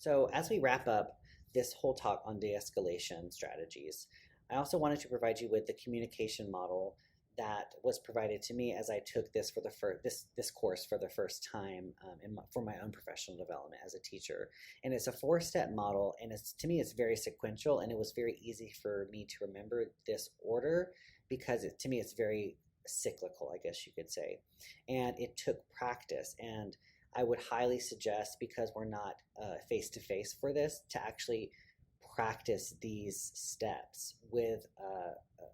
So, as we wrap up this whole talk on de-escalation strategies, I also wanted to provide you with the communication model that was provided to me as I took this for the first this course for the first time for my own professional development as a teacher. And it's a four-step model, and it's to me it's very sequential, and it was very easy for me to remember this order because to me it's very cyclical, I guess you could say, and it took practice. And I would highly suggest, because we're not face to face for this, to actually practice these steps with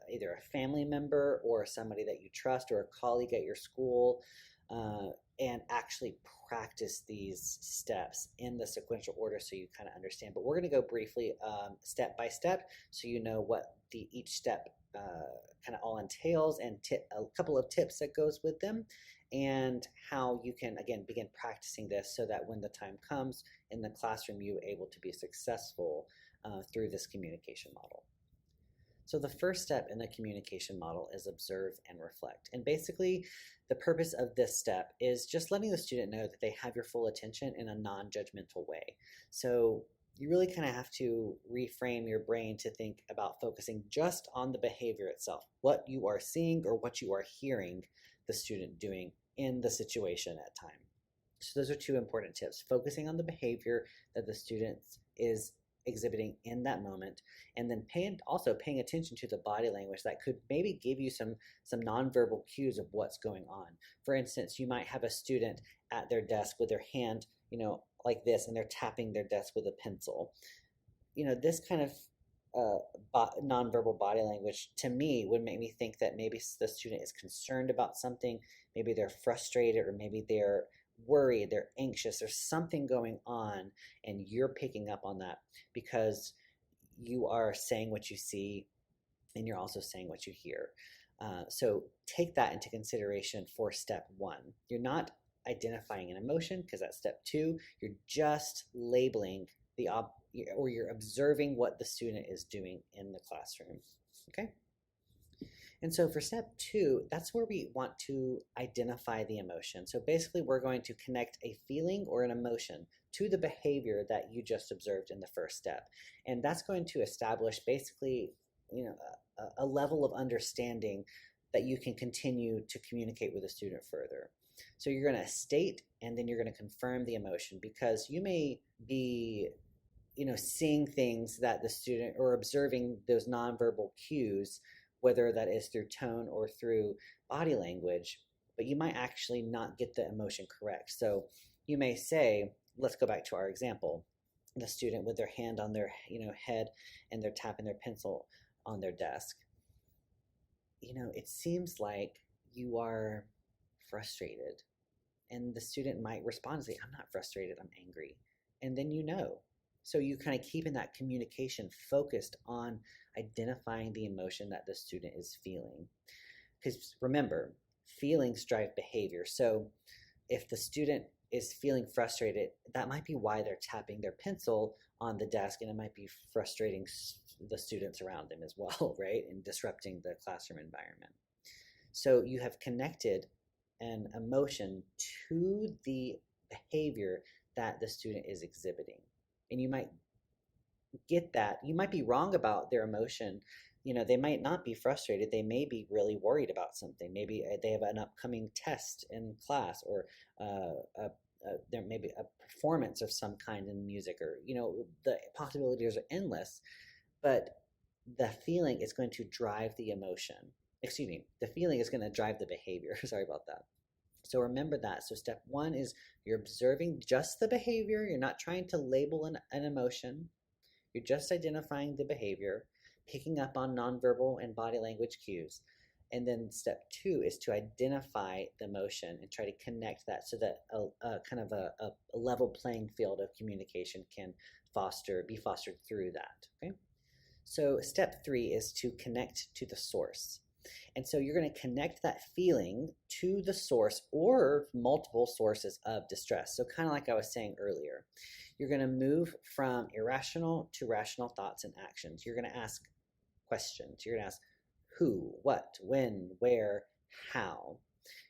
either a family member or somebody that you trust or a colleague at your school, and actually practice these steps in the sequential order so you kind of understand. But we're going to go briefly step by step so you know what each step kind of all entails, and a couple of tips that goes with them, and how you can again begin practicing this so that when the time comes in the classroom you're able to be successful through this communication model. So the first step in the communication model is observe and reflect. And basically the purpose of this step is just letting the student know that they have your full attention in a non-judgmental way. So you really kind of have to reframe your brain to think about focusing just on the behavior itself, what you are seeing or what you are hearing the student doing in the situation at time. So those are two important tips: focusing on the behavior that the student is exhibiting in that moment, and then also paying attention to the body language that could maybe give you some nonverbal cues of what's going on. For instance, you might have a student at their desk with their hand, like this, and they're tapping their desk with a pencil. This kind of nonverbal body language to me would make me think that maybe the student is concerned about something, maybe they're frustrated, or maybe they're worried, they're anxious, there's something going on, and you're picking up on that because you are saying what you see and you're also saying what you hear. So take that into consideration for step one. You're not identifying an emotion because that's step two. You're just labeling or you're observing what the student is doing in the classroom. Okay? And so for step two, that's where we want to identify the emotion. So basically we're going to connect a feeling or an emotion to the behavior that you just observed in the first step. And that's going to establish basically, a level of understanding that you can continue to communicate with a student further. So you're going to state and then you're going to confirm the emotion, because you may be seeing things that the student, or observing those nonverbal cues, whether that is through tone or through body language, but you might actually not get the emotion correct. So you may say, let's go back to our example, the student with their hand on their head and they're tapping their pencil on their desk. It seems like you are frustrated. And the student might respond and say, I'm not frustrated, I'm angry. And then So you kind of keeping that communication focused on identifying the emotion that the student is feeling. Because remember, feelings drive behavior. So if the student is feeling frustrated, that might be why they're tapping their pencil on the desk, and it might be frustrating the students around them as well, right? And disrupting the classroom environment. So you have connected an emotion to the behavior that the student is exhibiting. And you might get that. You might be wrong about their emotion. They might not be frustrated. They may be really worried about something. Maybe they have an upcoming test in class, or there may be a performance of some kind in music, or, the possibilities are endless. But the feeling is going to drive the emotion. Excuse me, the feeling is going to drive the behavior. Sorry about that. So remember that. So step one is you're observing just the behavior. You're not trying to label an emotion. You're just identifying the behavior, picking up on nonverbal and body language cues. And then step two is to identify the emotion and try to connect that so that a level playing field of communication can be fostered through that. Okay. So step three is to connect to the source. And so you're going to connect that feeling to the source or multiple sources of distress. So kind of like I was saying earlier, you're going to move from irrational to rational thoughts and actions. You're going to ask questions. You're going to ask who, what, when, where, how.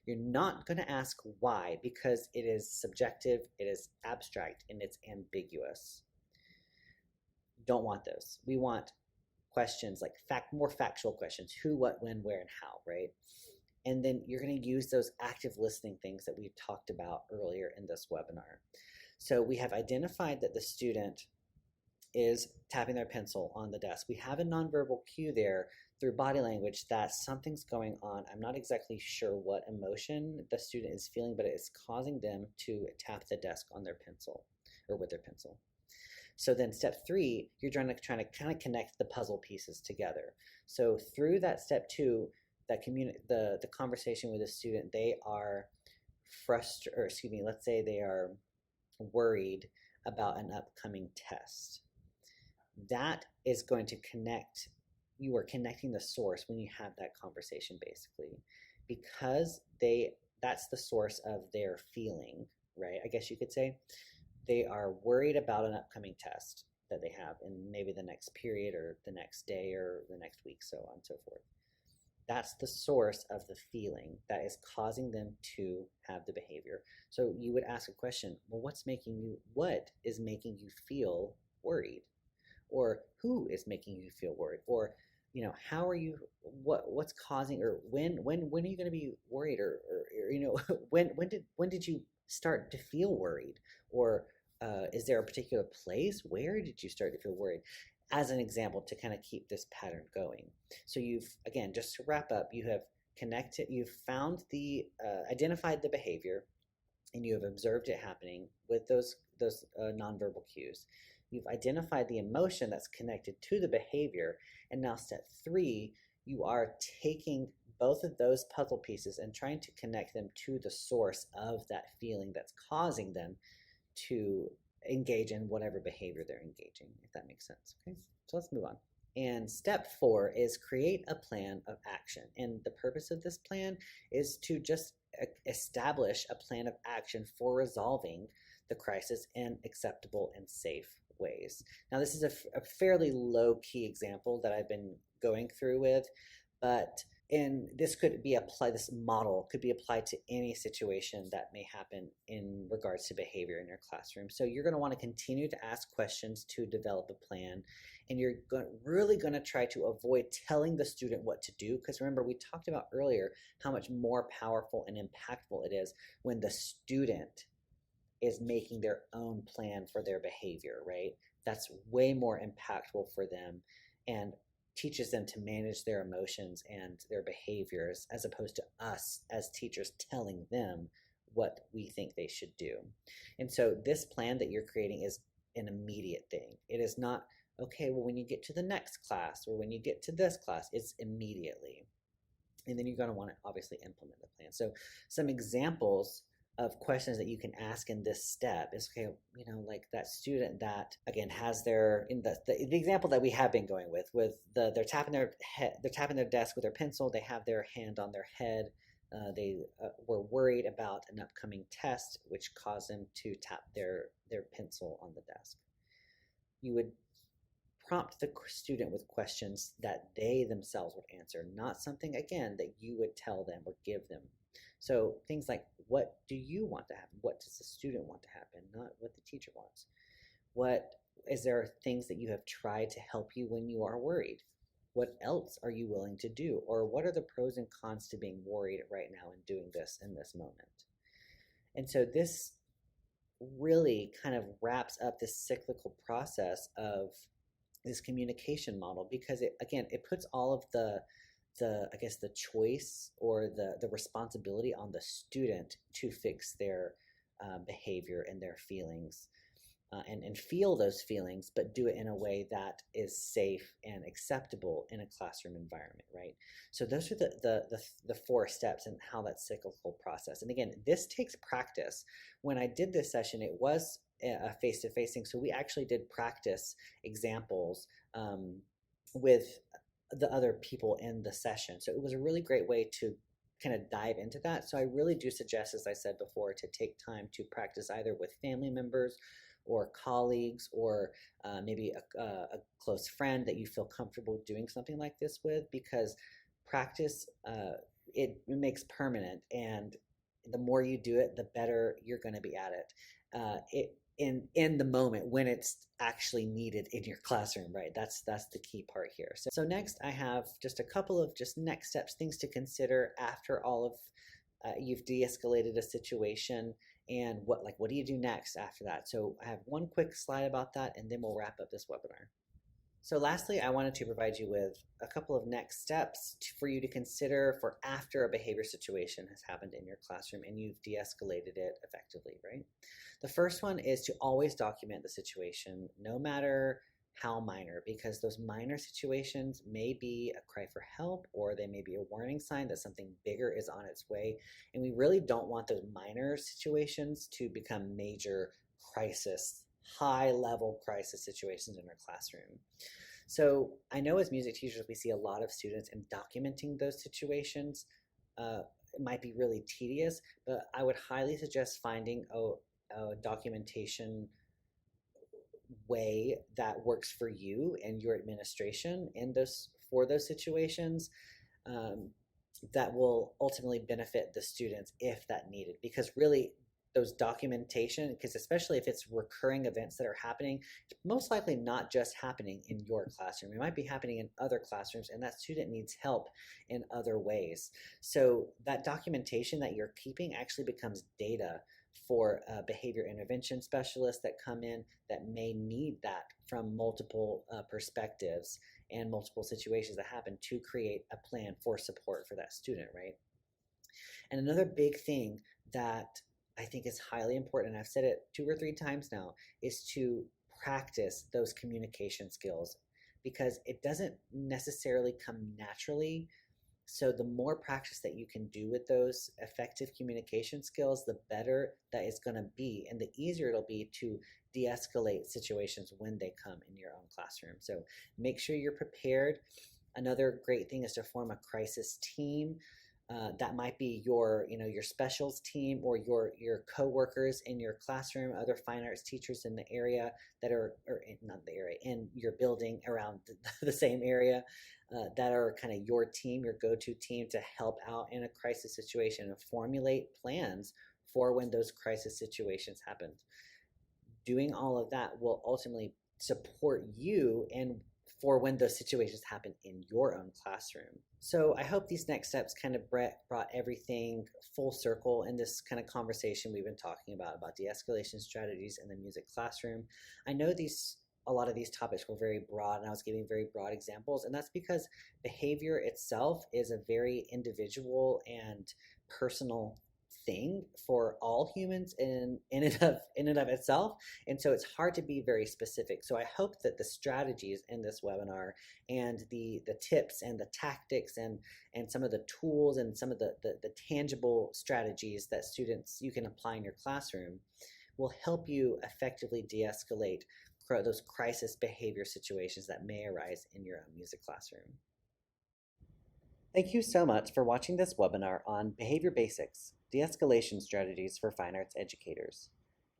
You're not going to ask why, because it is subjective, it is abstract, and it's ambiguous. don't want those. We want questions like more factual questions: who, what, when, where, and how, right? And then you're going to use those active listening things that we talked about earlier in this webinar. So we have identified that the student is tapping their pencil on the desk. We have a nonverbal cue there through body language that something's going on. I'm not exactly sure what emotion the student is feeling, but it's causing them to tap the desk on their pencil or with their pencil. So then step 3, you're trying to kind of connect the puzzle pieces together. So through that step 2, that the conversation with the student, they are frustrated, or excuse me, let's say they are worried about an upcoming test. That is going to connect, you are connecting the source when you have that conversation, basically, because that's the source of their feeling, right? I guess you could say they are worried about an upcoming test that they have in maybe the next period or the next day or the next week, so on and so forth. That's the source of the feeling that is causing them to have the behavior. So you would ask a question, well, what is making you feel worried? Or who is making you feel worried? Or, how are you, what's causing, or when are you going to be worried? Or when did you start to feel worried? Or is there a particular place? Where did you start to feel worried? As an example, to kind of keep this pattern going. So again, just to wrap up, you have you've found identified the behavior, and you have observed it happening with those nonverbal cues. You've identified the emotion that's connected to the behavior, and now step 3, you are taking both of those puzzle pieces and trying to connect them to the source of that feeling that's causing them to engage in whatever behavior they're engaging, if that makes sense. Okay, so let's move on. And step 4 is create a plan of action. And the purpose of this plan is to just establish a plan of action for resolving the crisis in acceptable and safe ways. Now, this is a fairly low-key example that I've been going through with, but this model could be applied to any situation that may happen in regards to behavior in your classroom. So you're going to want to continue to ask questions to develop a plan, and you're really going to try to avoid telling the student what to do, because remember, we talked about earlier how much more powerful and impactful it is when the student is making their own plan for their behavior, right? That's way more impactful for them and teaches them to manage their emotions and their behaviors, as opposed to us as teachers telling them what we think they should do. And so this plan that you're creating is an immediate thing. It is not, okay, well, when you get to the next class or when you get to this class, it's immediately. And then you're going to want to obviously implement the plan. So some examples of questions that you can ask in this step is, okay, like that student that, again, has the example that we have been going with they're tapping their head, they're tapping their desk with their pencil, they have their hand on their head, they were worried about an upcoming test, which caused them to tap their pencil on the desk. You would prompt the student with questions that they themselves would answer, not something, again, that you would tell them or give them. So things like, what do you want to happen? What does the student want to happen? Not what the teacher wants. Is there things that you have tried to help you when you are worried? What else are you willing to do? Or what are the pros and cons to being worried right now and doing this in this moment? And so this really kind of wraps up this cyclical process of this communication model, because it puts all of the choice or the responsibility on the student to fix their behavior and their feelings, and feel those feelings, but do it in a way that is safe and acceptable in a classroom environment, right? So those are the 4 steps and how that cyclical process. And again, this takes practice. When I did this session, it was a face-to-face thing, so we actually did practice examples with the other people in the session. So it was a really great way to kind of dive into that. So I really do suggest, as I said before, to take time to practice either with family members or colleagues, or maybe a close friend that you feel comfortable doing something like this with, because practice, it makes permanent, and the more you do it, the better you're going to be at it. in the moment when it's actually needed in your classroom, right? That's the key part here. So next I have just a couple of just next steps, things to consider after all of you've de-escalated a situation, and what do you do next after that? So I have one quick slide about that, and then we'll wrap up this webinar. So lastly, I wanted to provide you with a couple of next steps for you to consider for after a behavior situation has happened in your classroom and you've de-escalated it effectively, right? The first one is to always document the situation, no matter how minor, because those minor situations may be a cry for help, or they may be a warning sign that something bigger is on its way. And we really don't want those minor situations to become major crisis, high-level crisis situations in our classroom. So I know as music teachers, we see a lot of students, and documenting those situations it might be really tedious, but I would highly suggest finding a documentation way that works for you and your administration in for those situations, that will ultimately benefit the students if that needed. Because really, those documentation, because especially if it's recurring events that are happening, it's most likely not just happening in your classroom. It might be happening in other classrooms, and that student needs help in other ways. So that documentation that you're keeping actually becomes data for behavior intervention specialists that come in that may need that from multiple perspectives and multiple situations that happen to create a plan for support for that student, right? And another big thing that I think is highly important, and I've said it 2 or 3 times now, is to practice those communication skills, because it doesn't necessarily come naturally. So the more practice that you can do with those effective communication skills, the better that is going to be, and the easier it'll be to de-escalate situations when they come in your own classroom. So make sure you're prepared. Another great thing is to form a crisis team. That might be your specials team, or your co-workers in your classroom, other fine arts teachers in the area that are, or not the area, in your building around the same area, that are kind of your team, your go-to team to help out in a crisis situation and formulate plans for when those crisis situations happen. Doing all of that will ultimately support you and for when those situations happen in your own classroom. So I hope these next steps kind of brought everything full circle in this kind of conversation we've been talking about de-escalation strategies in the music classroom. I know a lot of these topics were very broad, and I was giving very broad examples, and that's because behavior itself is a very individual and personal thing for all humans in and of itself, and so it's hard to be very specific. So I hope that the strategies in this webinar and the tips and the tactics and some of the tools and some of the tangible strategies that you can apply in your classroom will help you effectively de-escalate those crisis behavior situations that may arise in your own music classroom. Thank you so much for watching this webinar on Behavior Basics, De-Escalation Strategies for Fine Arts Educators.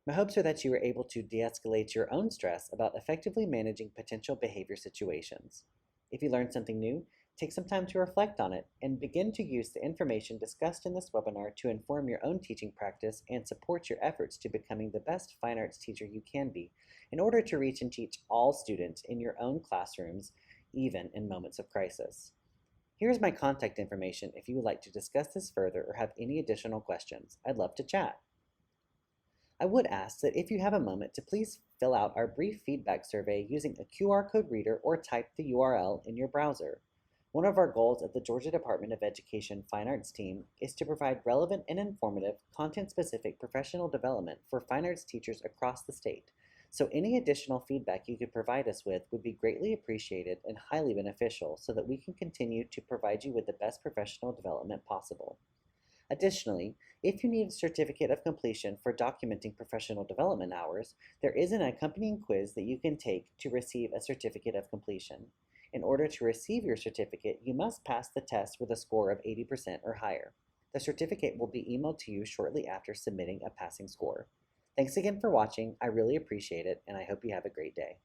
My hopes are that you were able to de-escalate your own stress about effectively managing potential behavior situations. If you learned something new, take some time to reflect on it and begin to use the information discussed in this webinar to inform your own teaching practice and support your efforts to becoming the best fine arts teacher you can be in order to reach and teach all students in your own classrooms, even in moments of crisis. Here's my contact information if you would like to discuss this further or have any additional questions. I'd love to chat. I would ask that if you have a moment to please fill out our brief feedback survey using a QR code reader or type the URL in your browser. One of our goals at the Georgia Department of Education Fine Arts team is to provide relevant and informative, content-specific professional development for fine arts teachers across the state. So any additional feedback you could provide us with would be greatly appreciated and highly beneficial so that we can continue to provide you with the best professional development possible. Additionally, if you need a certificate of completion for documenting professional development hours, there is an accompanying quiz that you can take to receive a certificate of completion. In order to receive your certificate, you must pass the test with a score of 80% or higher. The certificate will be emailed to you shortly after submitting a passing score. Thanks again for watching. I really appreciate it, and I hope you have a great day.